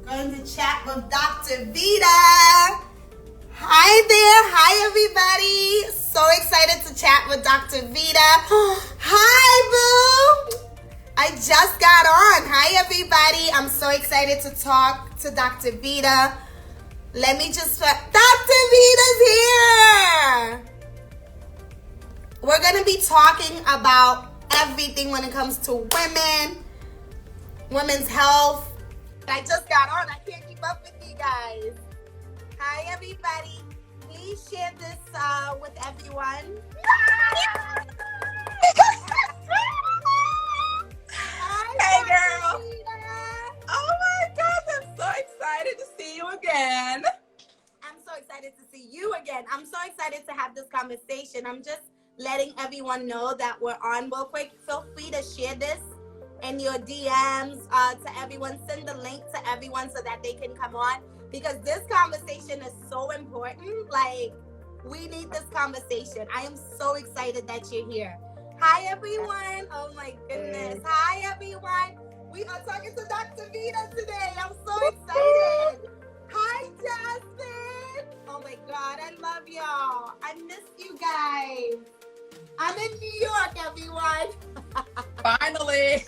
Going to chat with Dr. Vita. Hi there. Hi, everybody. So excited to chat with Dr. Vita. Hi, boo. I just got on. Hi, everybody. I'm so excited to talk to Dr. Vita. Let me just... Dr. Vita's here. We're going to be talking about everything when it comes to women, women's health. I just got on. I can't keep up with you guys. Hi, everybody. Please share this with everyone. Hey, girl. Oh, my God. I'm so excited to see you again. I'm so excited to see you again. I'm so excited to have this conversation. I'm just letting everyone know that we're on real quick. Feel free to share this in your DMs to everyone. Send the link to everyone so that they can come on, because this conversation is so important. Like, we need this conversation. I am so excited that you're here. Hi, everyone. Oh, my goodness. Hi, everyone. We are talking to Dr. Vita today. I'm so excited. Hi, Jasmine. Oh, my God. I love y'all. I miss you guys. I'm in New York, everyone. Finally.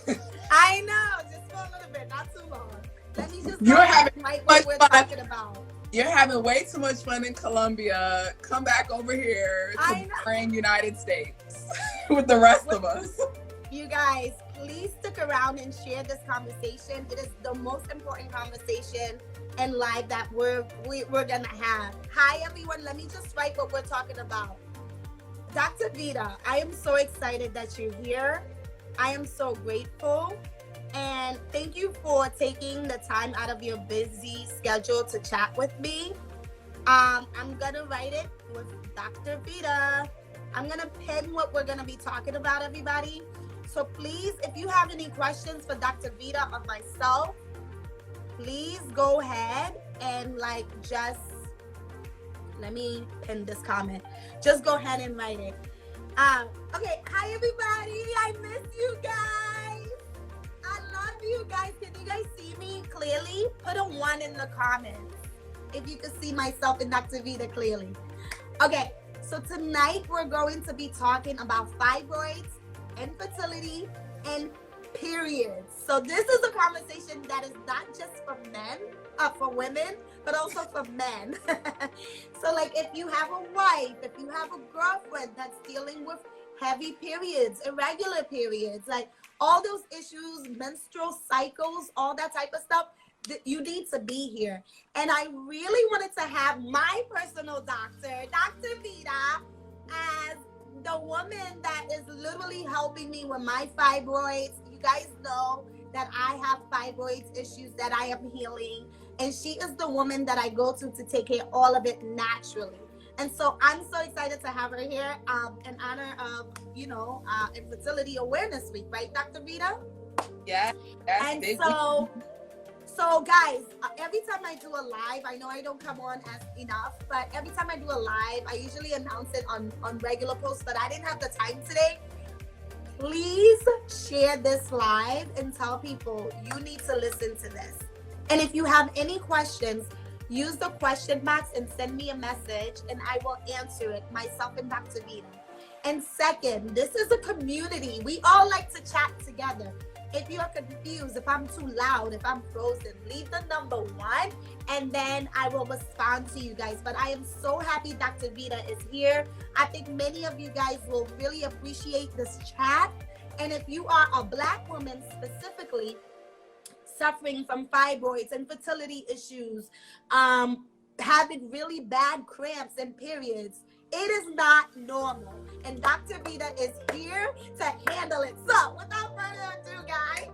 I know, just for a little bit, not too long. Let me just You're having right much what we're fun. talking about. You're having way too much fun in Colombia. Come back over here to the grand United States with the rest of us. You guys, please stick around and share this conversation. It is the most important conversation in life that we're gonna have. Hi, everyone. Let me just write what we're talking about. Dr. Vita, I am so excited that you're here. I am so grateful. And thank you for taking the time out of your busy schedule to chat with me. I'm going to write it with Dr. Vita. I'm going to pin what we're going to be talking about, everybody. So please, if you have any questions for Dr. Vita or myself, please go ahead and just... Let me pin this comment. Just go ahead and write it. Okay, hi everybody. I miss you guys. I love you guys. Can you guys see me clearly? Put a 1 in the comments if you can see myself and Dr. Vita clearly. Okay, so tonight we're going to be talking about fibroids, infertility, and periods. So this is a conversation that is not just for women, but also for men. So if you have a wife, if you have a girlfriend that's dealing with heavy periods, irregular periods, all those issues, menstrual cycles, all that type of stuff, you need to be here. And I really wanted to have my personal doctor, Dr. Vita, as the woman that is literally helping me with my fibroids. You guys know that I have fibroids issues that I am healing. And she is the woman that I go to take care of all of it naturally. And so I'm so excited to have her here in honor of, Infertility Awareness Week, right, Dr. Vita? Yeah. And so guys, every time I do a live, I know I don't come on as enough, but every time I do a live, I usually announce it on regular posts, but I didn't have the time today. Please share this live and tell people you need to listen to this. And if you have any questions, use the question box and send me a message and I will answer it, myself and Dr. Vita. And second, this is a community. We all like to chat together. If you are confused, if I'm too loud, if I'm frozen, leave the number 1 and then I will respond to you guys. But I am so happy Dr. Vita is here. I think many of you guys will really appreciate this chat. And if you are a Black woman specifically, suffering from fibroids, infertility issues, having really bad cramps and periods, it is not normal. And Dr. Vita is here to handle it. So without further ado, guys,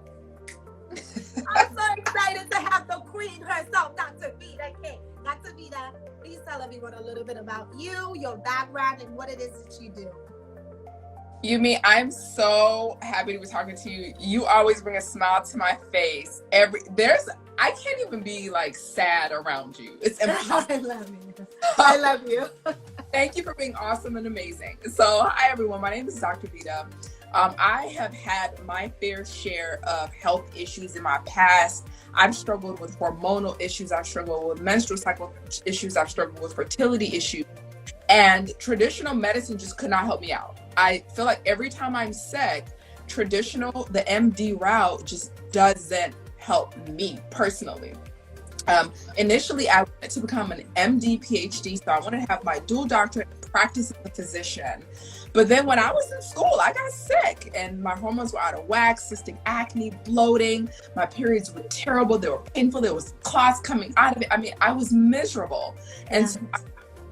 I'm so excited to have the queen herself, Dr. Vita K. Dr. Vita, please tell everyone a little bit about you, your background, and what it is that you do. Yumi, I'm so happy to be talking to you. You always bring a smile to my face. I can't even be sad around you. It's impossible. I love you. I love you. Thank you for being awesome and amazing. So, hi everyone. My name is Dr. Vita. I have had my fair share of health issues in my past. I've struggled with hormonal issues. I've struggled with menstrual cycle issues. I've struggled with fertility issues. And traditional medicine just could not help me out. I feel like every time I'm sick, the MD route just doesn't help me personally. Initially, I wanted to become an MD, PhD, so I wanted to have my dual doctorate and practice as a physician. But then when I was in school, I got sick and my hormones were out of whack, cystic acne, bloating. My periods were terrible. They were painful. There was clots coming out of it. I mean, I was miserable. And so I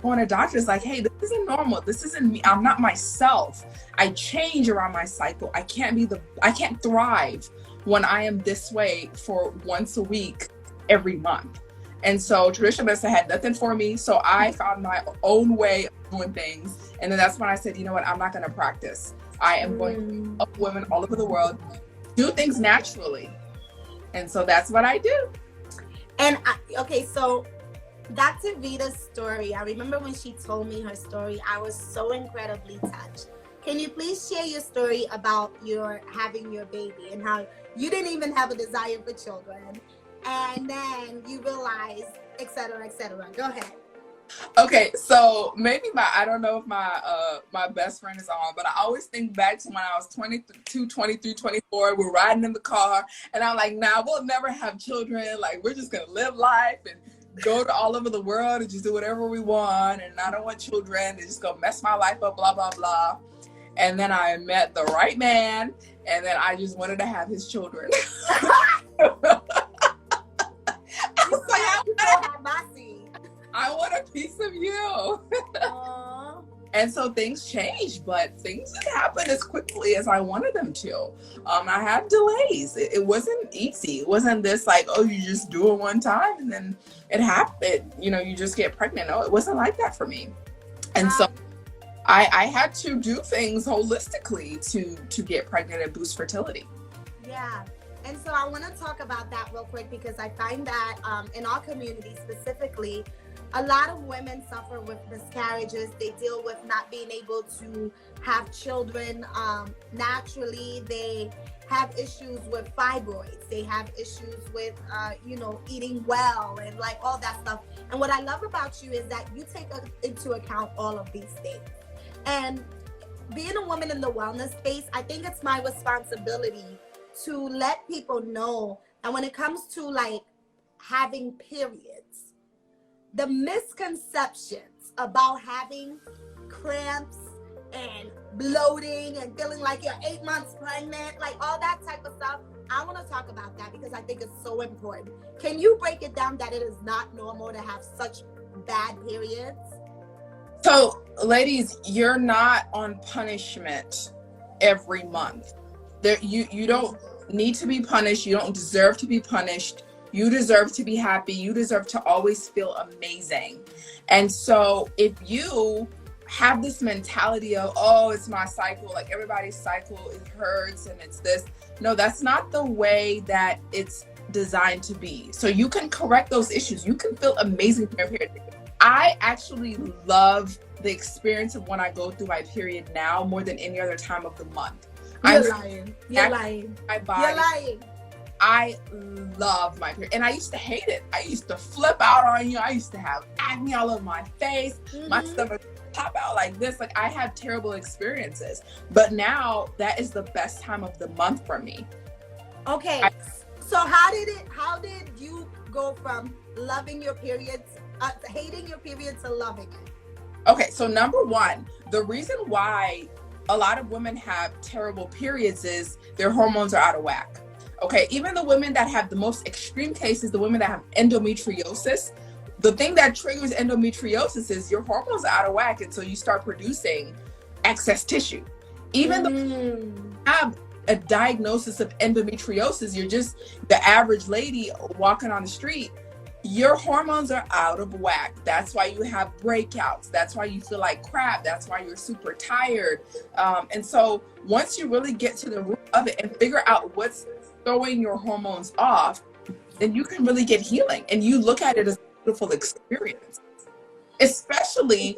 went to doctors like, hey, this isn't normal. This isn't me. I'm not myself. I change around my cycle. I can't thrive when I am this way for once a week, every month. And so traditional medicine had nothing for me. So I found my own way of doing things. And then that's when I said, you know what, I'm not going to practice. I am going to help women all over the world do things naturally. And so that's what I do. And so Dr. Vita's story, I remember when she told me her story, I was so incredibly touched. Can you please share your story about having your baby and how you didn't even have a desire for children, and then you realized, et cetera, et cetera. Go ahead. Okay, so maybe I don't know if my best friend is on, but I always think back to when I was 22, 23, 24, we're riding in the car, and I'm like, nah, we'll never have children. Like, we're just gonna live life and go to all over the world and just do whatever we want, and I don't want children. They're just gonna mess my life up, blah, blah, blah. And then I met the right man, and then I just wanted to have his children. I want a piece of you. And so things changed, but things didn't happen as quickly as I wanted them to. I had delays. It wasn't easy. It wasn't this like, oh, you just do it one time and then it happened. You know, you just get pregnant. No, it wasn't like that for me. And so I had to do things holistically to get pregnant and boost fertility. Yeah. And so I want to talk about that real quick because I find that in our community specifically, a lot of women suffer with miscarriages. They deal with not being able to have children naturally. They have issues with fibroids. They have issues with, eating well and like all that stuff. And what I love about you is that you take into account all of these things. And being a woman in the wellness space, I think it's my responsibility to let people know that when it comes to like having periods, the misconceptions about having cramps and bloating and feeling like you're 8 months pregnant, like all that type of stuff, I want to talk about that because I think it's so important. Can you break it down that it is not normal to have such bad periods? So, ladies, you're not on punishment every month. You don't need to be punished. You don't deserve to be punished. You deserve to be happy. You deserve to always feel amazing. And so if you have this mentality of, oh, it's my cycle, like everybody's cycle, it hurts and it's this. No, that's not the way that it's designed to be. So you can correct those issues. You can feel amazing for your period. I actually love the experience of when I go through my period now more than any other time of the month. You're lying. You're lying. My body. You're lying. I love my period. And I used to hate it. I used to flip out on you. I used to have acne all over my face. My stomach pop out like this. Like I had terrible experiences. But now that is the best time of the month for me. Okay. So how did you go from loving your periods, hating your period to loving it? Okay, so number one, the reason why a lot of women have terrible periods is their hormones are out of whack. Okay, even the women that have the most extreme cases, the women that have endometriosis, the thing that triggers endometriosis is your hormones are out of whack, and so you start producing excess tissue. Even though you have a diagnosis of endometriosis, you're just the average lady walking on the street, your hormones are out of whack. That's why you have breakouts. That's why you feel like crap. That's why you're super tired. And so once you really get to the root of it and figure out what's throwing your hormones off, then you can really get healing. And you look at it as a beautiful experience. Especially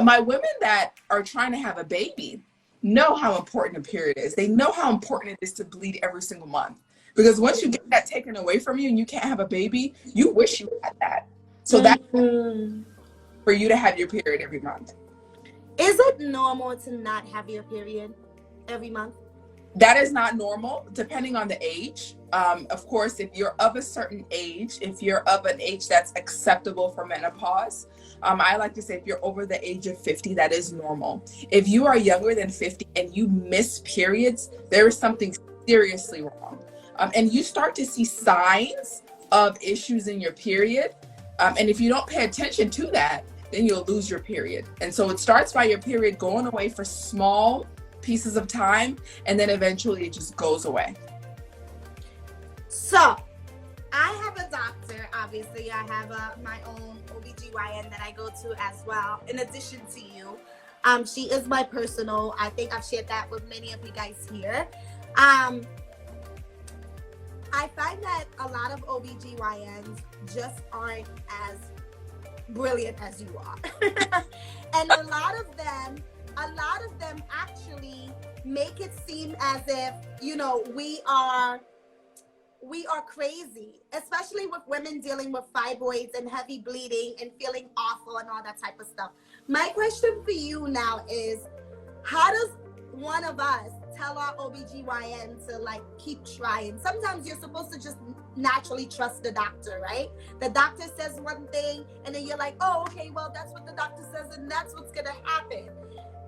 my women that are trying to have a baby. know how important a period is. They know how important it is to bleed every single month. Because once you get that taken away from you and you can't have a baby, you wish you had that. So that's for you to have your period every month. Is it normal to not have your period every month? That is not normal, depending on the age. Of course, if you're of a certain age, if you're of an age that's acceptable for menopause, I like to say if you're over the age of 50, that is normal. If you are younger than 50 and you miss periods, there is something seriously wrong. And you start to see signs of issues in your period. And if you don't pay attention to that, then you'll lose your period. And so it starts by your period going away for small pieces of time, and then eventually it just goes away. So I have a doctor, obviously. I have my own OBGYN that I go to as well, in addition to you. She is my personal, I think I've shared that with many of you guys here. I find that a lot of OBGYNs just aren't as brilliant as you are. And a lot of them actually make it seem as if, you know, we are crazy, especially with women dealing with fibroids and heavy bleeding and feeling awful and all that type of stuff. My question for you now is, how does one of us tell our OBGYN to like keep trying? Sometimes you're supposed to just naturally trust the doctor, right? The doctor says one thing and then you're like, oh, okay, well, that's what the doctor says and that's what's gonna happen.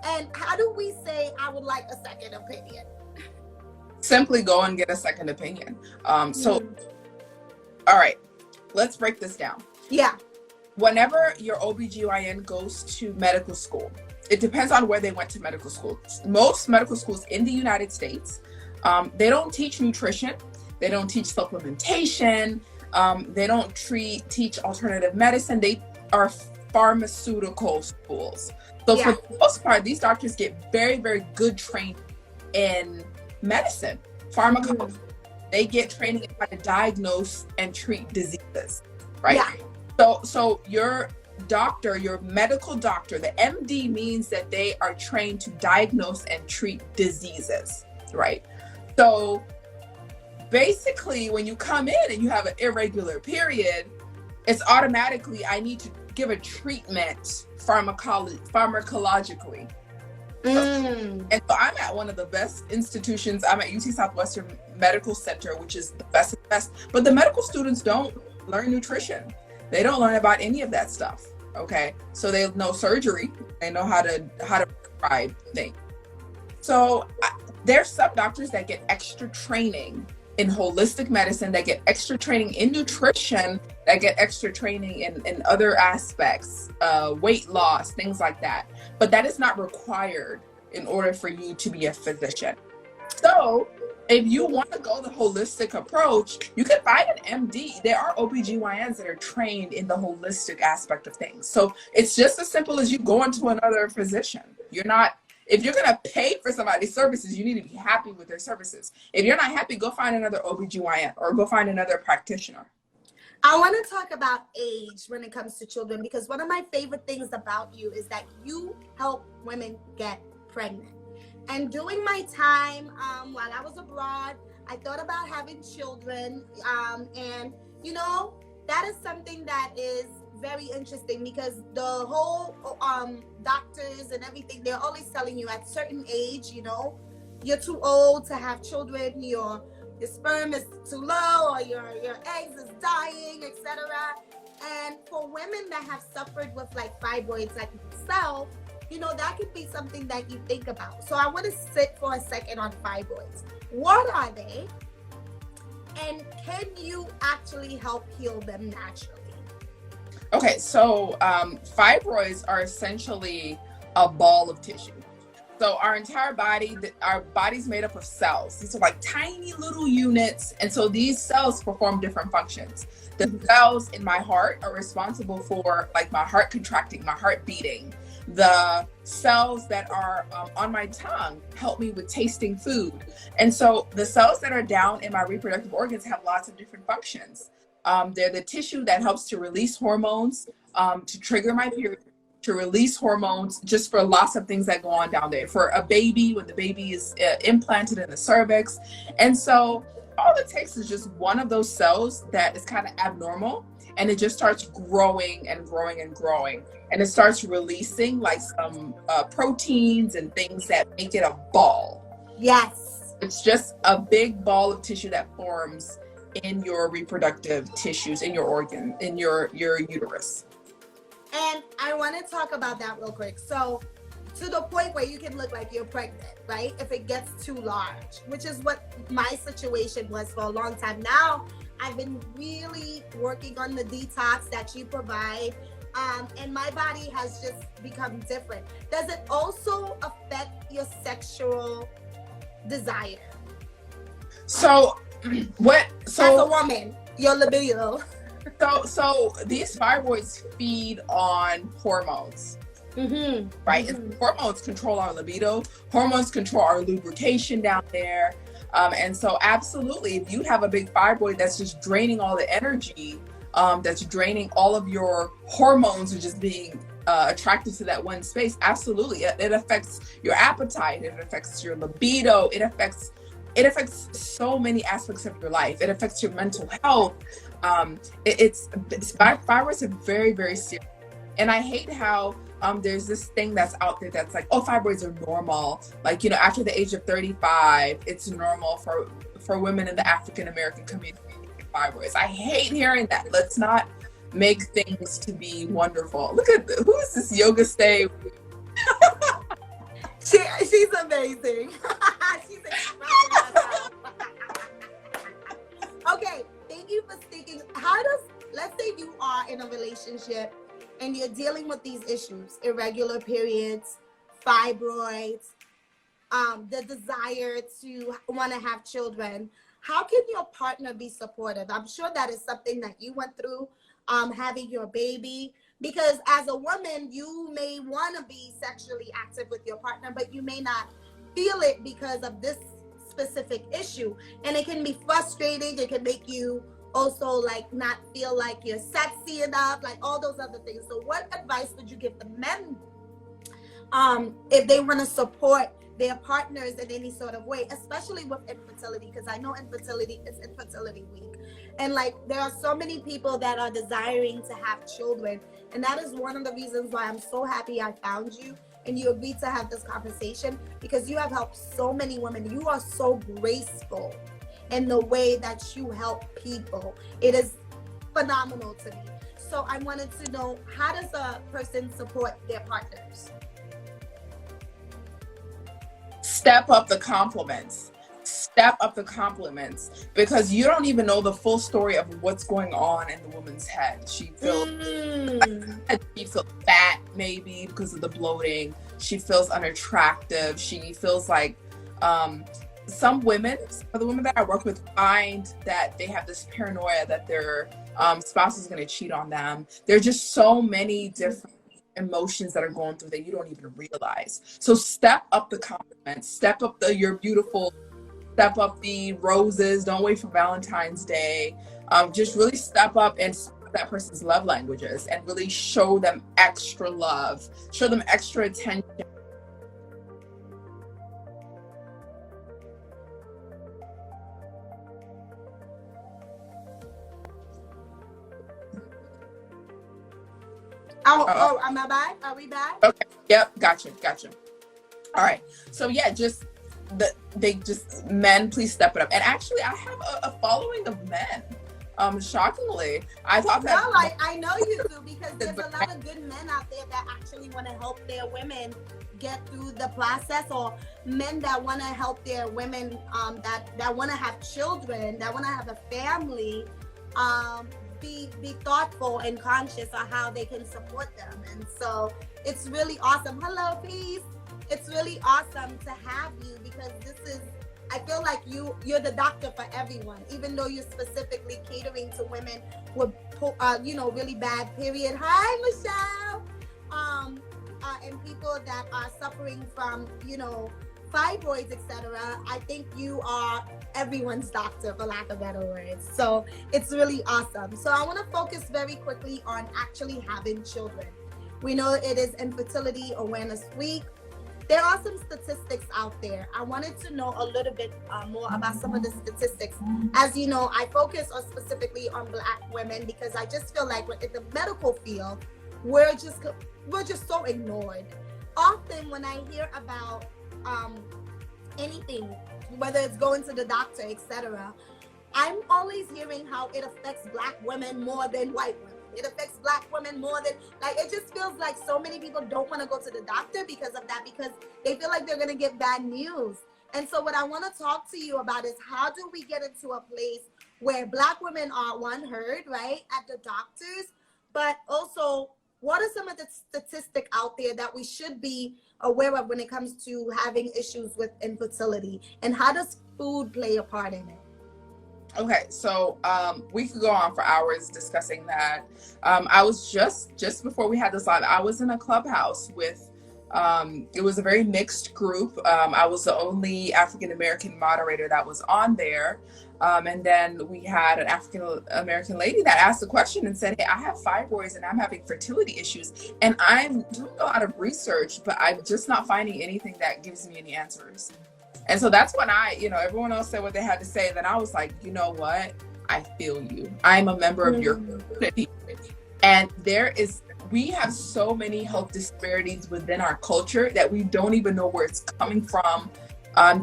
And how do we say, I would like a second opinion? Simply go and get a second opinion. All right, let's break this down. Yeah. Whenever your OBGYN goes to medical school, it depends on where they went to medical school. Most medical schools in the United States, they don't teach nutrition. They don't teach supplementation. They don't teach alternative medicine. They are pharmaceutical schools. So for the most part, these doctors get very, very good training in medicine, pharmacology. They get training in how to diagnose and treat diseases, right? Yeah. So your doctor, your medical doctor, the MD means that they are trained to diagnose and treat diseases, right? So basically, when you come in and you have an irregular period, it's automatically, I need to give a treatment pharmacologically. And so I'm at one of the best institutions. I'm at UT Southwestern Medical Center, which is the best of the best. But the medical students don't learn nutrition. They don't learn about any of that stuff. Okay, so they know surgery. They know how to prescribe things. So there's some doctors that get extra training in holistic medicine, that get extra training in nutrition, that get extra training in other aspects, weight loss, things like that. But that is not required in order for you to be a physician. So if you want to go the holistic approach, you can find an MD. There are OBGYNs that are trained in the holistic aspect of things. So it's just as simple as you going to another physician. If you're going to pay for somebody's services, you need to be happy with their services. If you're not happy, go find another OBGYN or go find another practitioner. I want to talk about age when it comes to children, because one of my favorite things about you is that you help women get pregnant. And during my time while I was abroad, I thought about having children. And, you know, that is something that is very interesting, because the whole doctors and everything, they're always telling you at certain age, you know, you're too old to have children, your sperm is too low, or your eggs is dying, etc. And for women that have suffered with like fibroids like yourself, you know, that could be something that you think about. So I want to sit for a second on fibroids. What are they? And can you actually help heal them naturally? Okay, so fibroids are essentially a ball of tissue. So our entire body, our body's made up of cells. These are like tiny little units. And so these cells perform different functions. The cells in my heart are responsible for like my heart contracting, my heart beating. The cells that are on my tongue help me with tasting food. And so the cells that are down in my reproductive organs have lots of different functions. They're the tissue that helps to release hormones, to trigger my period, to release hormones just for lots of things that go on down there. For a baby, when the baby is implanted in the cervix. And so all it takes is just one of those cells that is kind of abnormal, and it just starts growing and growing and growing. And it starts releasing like some proteins and things that make it a ball. Yes. It's just a big ball of tissue that forms in your reproductive tissues, in your organ, in your uterus. And I want to talk about that real quick. So to the point where you can look like you're pregnant, right? If it gets too large, which is what my situation was for a long time. Now I've been really working on the detox that you provide. And my body has just become different. Does it also affect your sexual desire? So As a woman, your libido. So these fibroids feed on hormones, right? And hormones control our libido. Hormones control our lubrication down there. And so absolutely, if you have a big fibroid that's just draining all the energy, that's draining all of your hormones and just being attracted to that one space, absolutely. It affects your appetite. It affects your libido. It affects so many aspects of your life. It affects your mental health. Fibroids are very, very serious. And I hate how there's this thing that's out there that's like, oh, fibroids are normal. Like, you know, after the age of 35, it's normal for women in the African American community to get fibroids. I hate hearing that. Let's not make things to be wonderful. Look at who is this yoga stay? She's amazing. She's expressing herself. Okay, thank you for speaking. Let's say you are in a relationship and you're dealing with these issues, irregular periods, fibroids, the desire to want to have children. How can your partner be supportive? I'm sure that is something that you went through, having your baby. Because as a woman, you may want to be sexually active with your partner, but you may not feel it because of this specific issue. And it can be frustrating. It can make you also like not feel like you're sexy enough, like all those other things. So what advice would you give the men if they want to support their partners in any sort of way, especially with infertility? Because I know infertility is Infertility Week. And like there are so many people that are desiring to have children. And that is one of the reasons why I'm so happy I found you and you agreed to have this conversation, because you have helped so many women. You are so graceful in the way that you help people. It is phenomenal to me. So I wanted to know, how does a person support their partners? Step up the compliments. Step up the compliments, because you don't even know the full story of what's going on in the woman's head. She feels fat, maybe because of the bloating. She feels unattractive. She feels like some women, the women that I work with, find that they have this paranoia that their spouse is going to cheat on them. There are just so many different emotions that are going through that you don't even realize. So step up the compliments. Step up you're beautiful. Step up the roses. Don't wait for Valentine's Day. Just really step up and support that person's love languages and really show them extra love. Show them extra attention. Oh, am I back? Are we back? Okay. Yep. Gotcha. All right. So yeah, men, please step it up. And actually, I have a following of men. Shockingly, I thought that. No, I know you do, because there's a lot of good men out there that actually want to help their women get through the process, or men that want to help their women that want to have children, that want to have a family, be thoughtful and conscious of how they can support them. And so it's really awesome. Hello, peace. It's really awesome to have you, because I feel like you're the doctor for everyone, even though you're specifically catering to women with really bad period. Hi, Michelle. And people that are suffering from fibroids, etc. I think you are everyone's doctor, for lack of better words. So it's really awesome. So I want to focus very quickly on actually having children. We know it is Infertility Awareness Week. There are some statistics out there. I wanted to know a little bit more about some of the statistics. As you know, I focus specifically on Black women because I just feel like in the medical field, we're just so ignored. Often when I hear about anything, whether it's going to the doctor, etc., I'm always hearing how it affects Black women more than white women. It affects Black women more than, like, it just feels like so many people don't want to go to the doctor because of that, because they feel like they're going to get bad news. And so what I want to talk to you about is how do we get into a place where Black women are, one, heard, right, at the doctors, but also what are some of the statistics out there that we should be aware of when it comes to having issues with infertility, and how does food play a part in it? Okay, so we could go on for hours discussing that. I was just before we had this live, I was in a clubhouse with, it was a very mixed group. I was the only African-American moderator that was on there. And then we had an African-American lady that asked the question and said, hey, I have fibroids and I'm having fertility issues. And I'm doing a lot of research, but I'm just not finding anything that gives me any answers. And so that's when everyone else said what they had to say. Then I was like, you know what? I feel you. I'm a member of your community. And we have so many health disparities within our culture that we don't even know where it's coming from.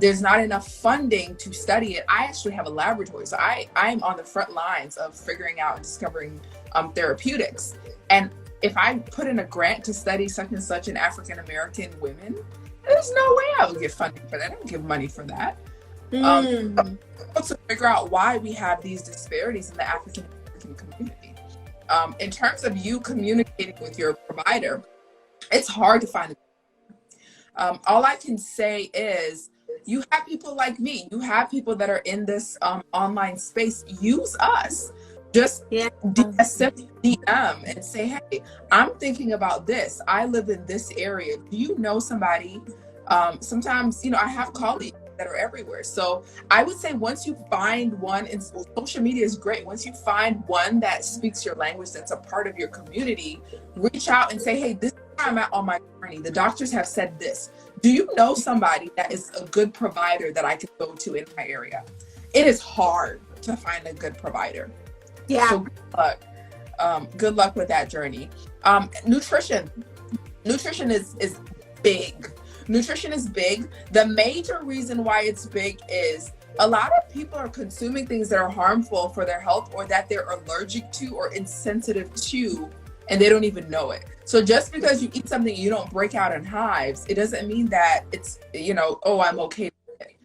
There's not enough funding to study it. I actually have a laboratory. So I'm on the front lines of figuring out and discovering therapeutics. And if I put in a grant to study such and such in African-American women, there's no way I would get funding for that. I don't give money for that. To figure out why we have these disparities in the African-American community. In terms of you communicating with your provider, it's hard to find. All I can say is you have people like me. You have people that are in this online space. Use us. Just send DM and say, hey, I'm thinking about this. I live in this area. Do you know somebody? Sometimes, I have colleagues that are everywhere. So I would say once you find one, and social media is great. Once you find one that speaks your language, that's a part of your community, reach out and say, hey, this is where I'm at on my journey. The doctors have said this. Do you know somebody that is a good provider that I could go to in my area? It is hard to find a good provider. Yeah. So good luck with that journey. Nutrition is big. Nutrition is big. The major reason why it's big is a lot of people are consuming things that are harmful for their health or that they're allergic to or insensitive to, and they don't even know it. So just because you eat something you don't break out in hives, it doesn't mean that it's, I'm okay with it.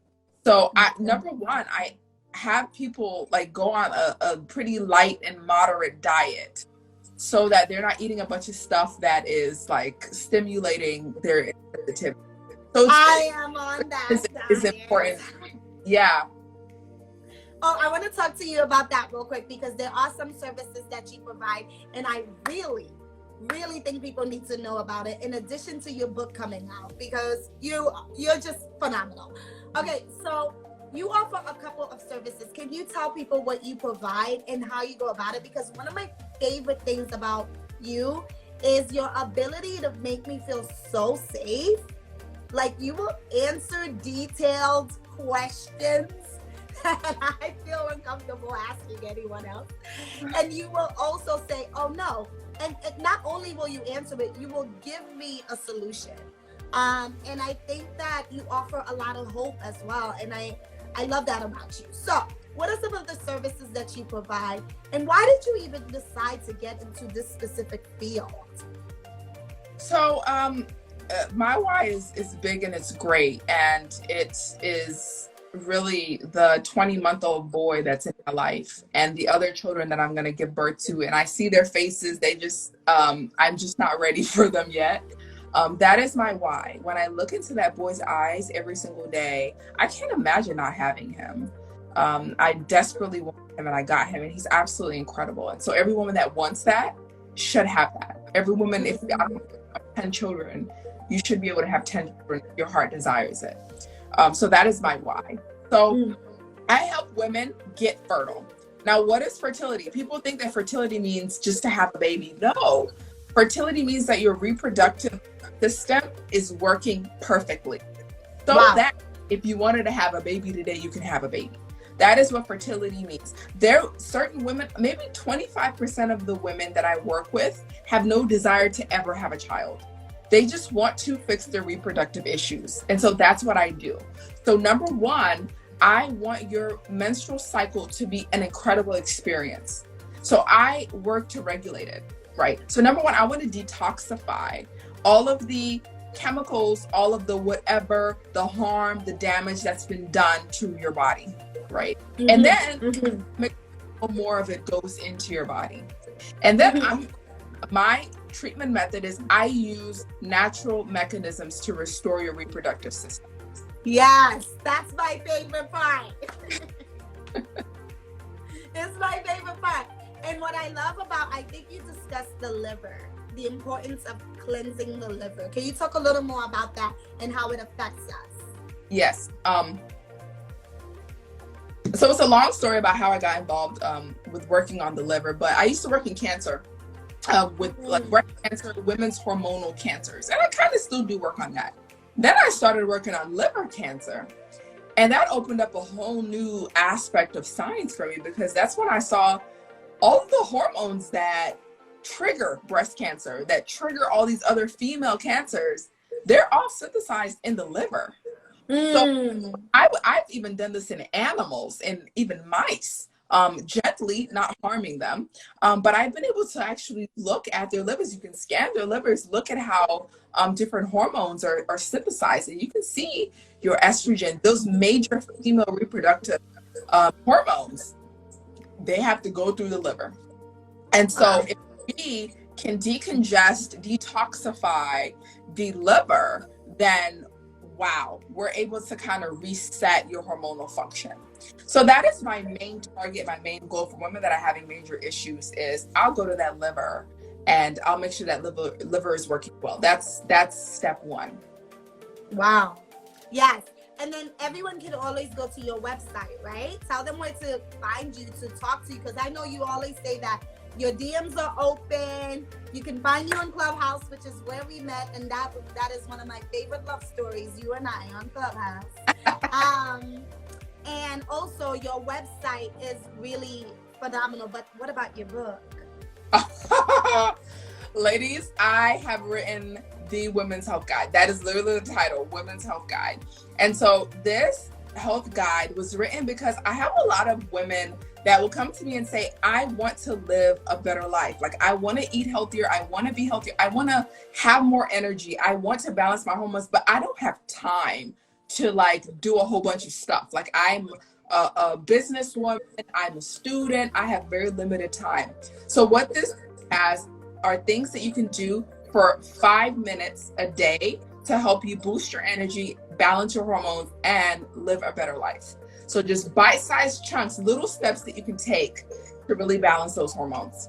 So number one, I have people go on a pretty light and moderate diet so that they're not eating a bunch of stuff that is stimulating their sensitivity. So I am on that. Is important. Yeah. Oh, I want to talk to you about that real quick because there are some services that you provide, and I really think people need to know about it in addition to your book coming out, because you're just phenomenal. Okay, so you offer a couple of services. Can you tell people what you provide and how you go about it? Because one of my favorite things about you is your ability to make me feel so safe. You will answer detailed questions that I feel uncomfortable asking anyone else. And you will also say, oh no. And not only will you answer it, you will give me a solution. And I think that you offer a lot of hope as well. And I love that about you. So what are some of the services that you provide? And why did you even decide to get into this specific field? So my why is big and it's great. And it is really the 20-month-old boy that's in my life and the other children that I'm going to give birth to. And I see their faces. They just, I'm just not ready for them yet. That is my why. When I look into that boy's eyes every single day, I can't imagine not having him. I desperately want him and I got him, and he's absolutely incredible. And so every woman that wants that should have that. Every woman, if you have 10 children, you should be able to have 10 children if your heart desires it. So that is my why. So I help women get fertile. Now, what is fertility? People think that fertility means just to have a baby. No. Fertility means that your reproductive system is working perfectly. So Wow. that if you wanted to have a baby today, you can have a baby. That is what fertility means. There are certain women, maybe 25% of the women that I work with have no desire to ever have a child. They just want to fix their reproductive issues. And so that's what I do. So number one, I want your menstrual cycle to be an incredible experience. So I work to regulate it, right? So number one, I want to detoxify all of the chemicals, all of the whatever, the harm, the damage that's been done to your body, right? Mm-hmm. And then Mm-hmm. more of it goes into your body. And then Mm-hmm. my treatment method is I use natural mechanisms to restore your reproductive system. Yes, that's my favorite part. It's my favorite part. And what I love about, I think you discussed the liver, the importance of cleansing the liver. Can you talk a little more about that and how it affects us? Yes. So it's a long story about how I got involved with working on the liver, but I used to work in cancer with like breast cancer, women's hormonal cancers, and I kind of still do work on that. Then I started working on liver cancer, and that opened up a whole new aspect of science for me, because that's when I saw all of the hormones that trigger breast cancer, that trigger all these other female cancers. They're all synthesized in the liver. So I've even done this in animals and even mice, gently, not harming them. But I've been able to actually look at their livers. You can scan their livers, look at how different hormones are synthesized, and you can see your estrogen, those major female reproductive hormones, they have to go through the liver. And so if we can decongest, detoxify the liver, then wow, we're able to kind of reset your hormonal function. So that is my main target, my main goal for women that are having major issues is I'll go to that liver and I'll make sure that liver is working well. That's step one. Wow. Yes. And then everyone can always go to your website, right? Tell them where to find you, to talk to you, because I know you always say that your DMs are open. You can find you on Clubhouse, which is where we met, and that is one of my favorite love stories, you and I on Clubhouse. And also your website is really phenomenal. But what about your book? Ladies, I have written the Women's Health Guide. That is literally the title, Women's Health Guide. And so this health guide was written because I have a lot of women that will come to me and say, I want to live a better life. Like, I want to eat healthier. I want to be healthier. I want to have more energy. I want to balance my hormones, but I don't have time to like do a whole bunch of stuff. Like, I'm a businesswoman. I'm a student. I have very limited time. So what this has are things that you can do for 5 minutes a day to help you boost your energy, balance your hormones, and live a better life. So just bite-sized chunks, little steps that you can take to really balance those hormones.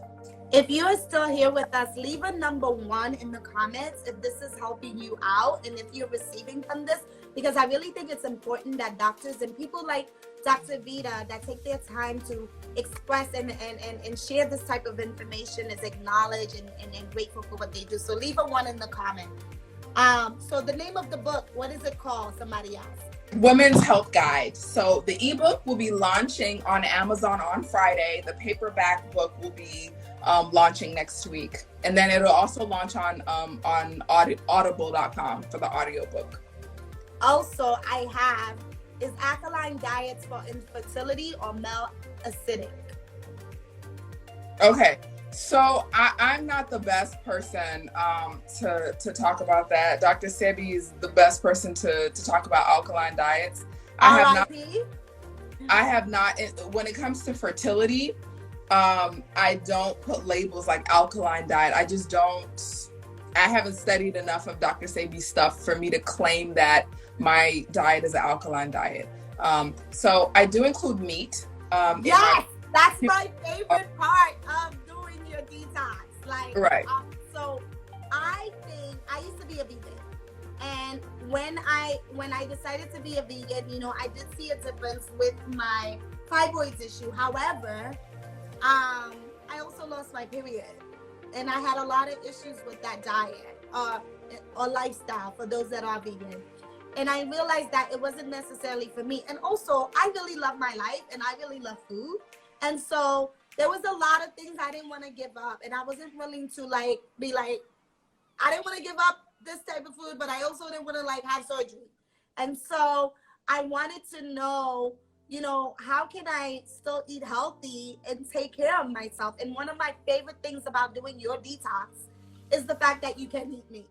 If you're still here with us, leave a number 1 in the comments if this is helping you out and if you're receiving from this, because I really think it's important that doctors and people like Dr. Vita that take their time to express and share this type of information is acknowledged and grateful for what they do. So leave a 1 in the comment. So the name of the book, what is it called? Somebody asked. Women's Health Guide. So the ebook will be launching on Amazon on Friday. The paperback book will be launching next week, and then it'll also launch on audible.com for the audiobook. Also, I have is alkaline diets for infertility or male acidic. Okay, so I'm not the best person to talk about that. Dr. Sebi is the best person to talk about alkaline diets. I have not. When it comes to fertility, I don't put labels like alkaline diet. I just don't. I haven't studied enough of Dr. Sebi's stuff for me to claim that my diet is an alkaline diet. So I do include meat. Yes, that's my favorite part of doing your detox. Like, right. So I think I used to be a vegan, and when I decided to be a vegan, you know, I did see a difference with my fibroids issue. However, I also lost my period. and I had a lot of issues with that diet or lifestyle for those that are vegan. And I realized that it wasn't necessarily for me. And also, I really love my life and I really love food. And so there was a lot of things I didn't want to give up. And I wasn't willing to be like, I didn't want to give up this type of food, but I also didn't want to have surgery. And so I wanted to know, how can I still eat healthy and take care of myself? And one of my favorite things about doing your detox is the fact that you can eat meat.